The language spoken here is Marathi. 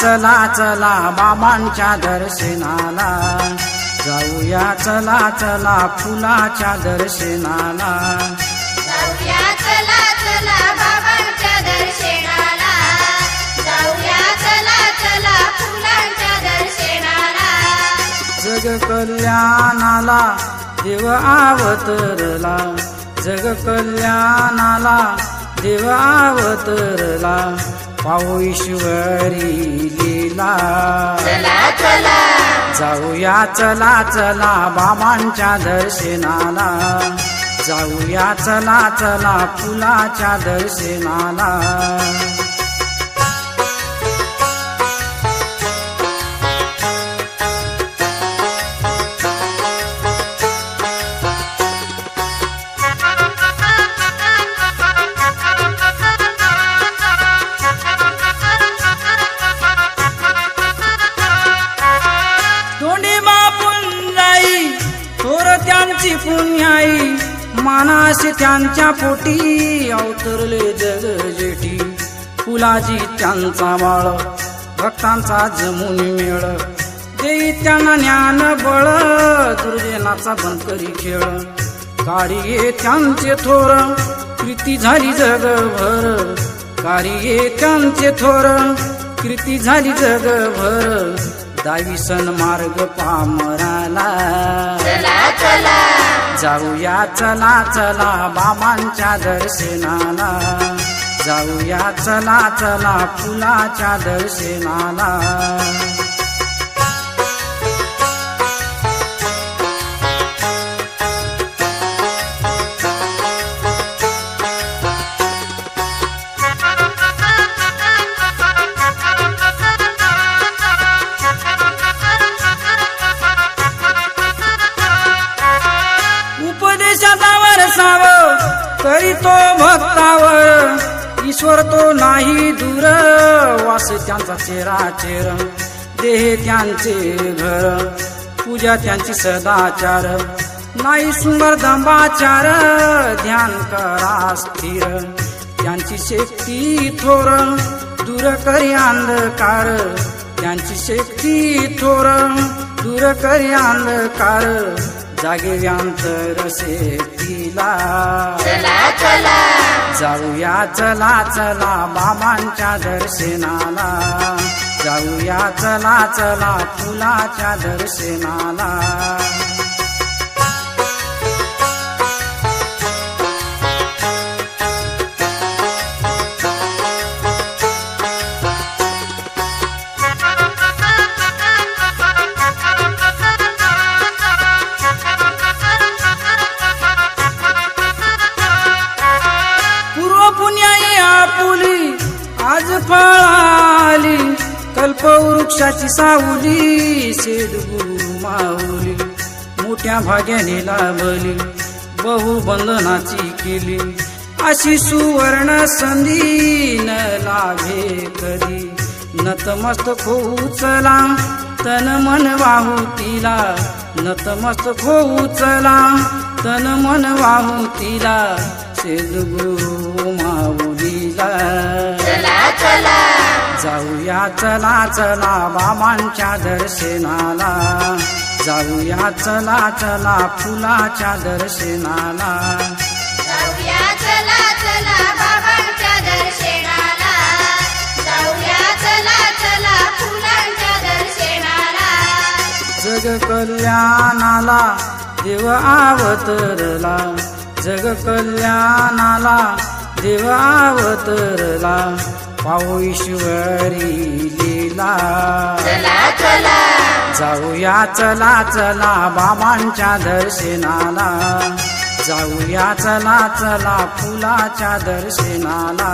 चला चला बाबांच्या दर्शनाला, जाऊया चला चला फुलाच्या दर्शनाला, जाऊया चला चला बाबांच्या दर्शनाला, जाऊया चला चला फुलांच्या दर्शनाला. जग कल्याणाला देव अवतरला, जग कल्याणाला देव अवतरला, पाहू ईश्वरी लीला. चला चला जाऊया चला चला बाबांच्या दर्शनाला, जाऊया चला चला फुलाच्या दर्शनाला. तोंडी बापून जाई थोर त्यांची पुण्याई, मानाशी त्यांच्या पोटी अवतरले जग जेठी. फुलाची त्यांचा बाळ भक्तांचा जमून मेळ, देई त्यांना ज्ञान बळ दुर्जनाचा बंकरी खेळ. काळी त्यांचे थोर कीर्ती झाली जगभर, काळी त्यांचे थोर कीर्ती झाली जगभर. दावी सन्मार्ग पामराला, चला चला जाऊया चला चला बाबांच्या दर्शनाला, जाऊया चला चला फुलाच्या दर्शनाला. उपदेशावर साव तरी तो भक्तावर, ईश्वर तो नाही दूर वास त्यांचा चेहरा चेर. देह त्यांचे घर पूजा त्यांची सदाचार, नाही सुंदर दंबाचार ध्यान करा स्थिर. त्यांची शक्ती थोर दूर करी अंधकार, त्यांची शक्ती थोर दूर करी अंधकार. जागे व्यांतर शेतीला, चला चला जाऊया चला चला बाबांच्या दर्शनाला, जाऊया चला चला फुलाच्या दर्शनाला. पुण्याई आपुली आज फळाली, कल्पवृक्षाची सावली शेद गुरु माऊली. मोठ्या भाग्याने लाभली बहुबंधनाची केली, अशी सुवर्ण संधी न लाभे कधी. नतमस्तक होऊ चला तन मन वाहू तिला, नतमस्तक होऊ चला तन मन वाहू तिला. शेदगुरु माऊलीला, चला चला जाऊया चला चला बाबांच्या दर्शनाला, जाऊया चला चला फुलाच्या दर्शनाला. जाऊया चला चला बाबांच्या दर्शनाला, जाऊया चला चला फुलांच्या दर्शनाला. जग कल्याणाला देव अवतरला, जग कल्याणाला देव अवतरला, पाहू ईश्वरी लीला. चला चला जाऊया चला चला बाबांच्या दर्शनाला, जाऊया चला चला फुलाच्या दर्शनाला.